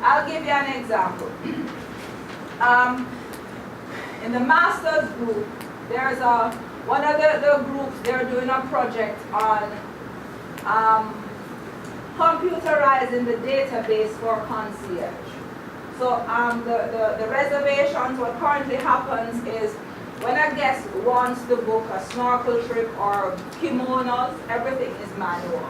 I'll give you an example. In the master's group, there's one of the groups, they're doing a project on computerizing the database for concierge. So the reservations, what currently happens is when a guest wants to book a snorkel trip or kimonos, everything is manual.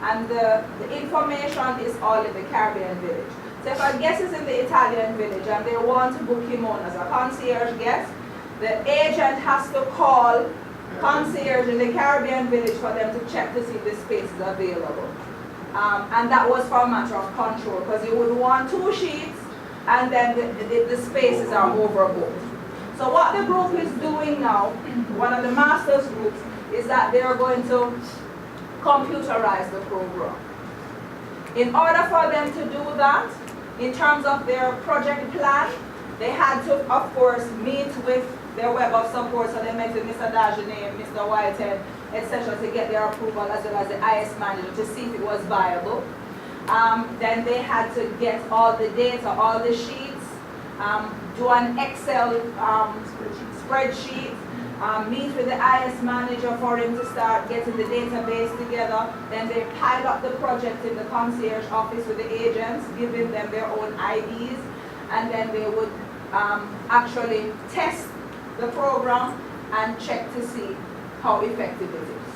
And the information is all in the Caribbean village. So if a guest is in the Italian village and they want to book kimonos, a concierge guest, the agent has to call concierge in the Caribbean village for them to check to see if the space is available. And that was for a matter of control, because you would want 2 sheets and then the spaces are overbooked. So what the group is doing now, one of the master's groups, is that they are going to computerize the program. In order for them to do that, in terms of their project plan, they had to, of course, meet with their web of support. So they met with Mr. Dagenet, Mr. Whitehead, etc. to get their approval, as well as the IS manager to see if it was viable. Then they had to get all the data, all the sheets, do an Excel spreadsheet, meet with the IS manager for him to start getting the database together. Then they pile up the project in the concierge office with the agents, giving them their own IDs, and then they would actually test the program and check to see how effective it is.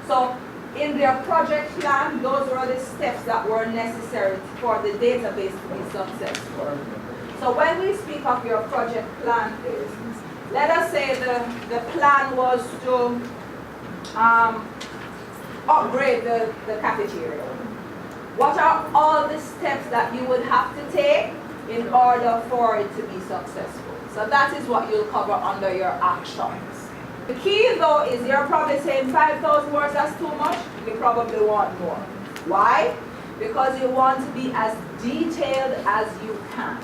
So in their project plan, those were the steps that were necessary for the database to be successful. So when we speak of your project plan phase, let us say the plan was to upgrade the cafeteria. What are all the steps that you would have to take in order for it to be successful? So that is what you'll cover under your actions. The key though is you're probably saying 5,000 words, that's too much. You probably want more. Why? Because you want to be as detailed as you can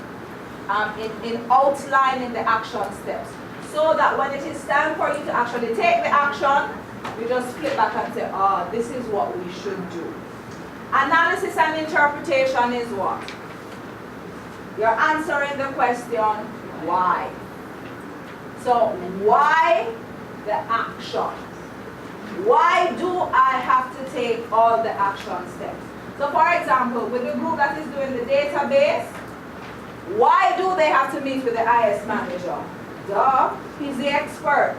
in outlining the action steps, so that when it is time for you to actually take the action, you just flip back and say, oh, this is what we should do. Analysis and interpretation is what? You're answering the question, why? So why the action? Why do I have to take all the action steps? So for example, with the group that is doing the database, why do they have to meet with the IS manager? Duh, he's the expert.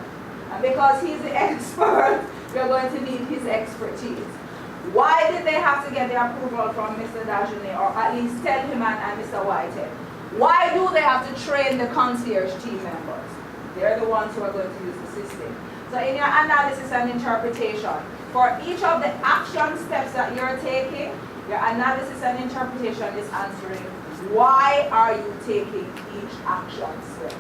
And because he's the expert, you're going to need his expertise. Why did they have to get the approval from Mr. Dagenet, or at least tell him and Mr. Whitehead? Why do they have to train the concierge team members? They're the ones who are going to use the system. So in your analysis and interpretation, for each of the action steps that you're taking, your analysis and interpretation is answering, why are you taking each action step?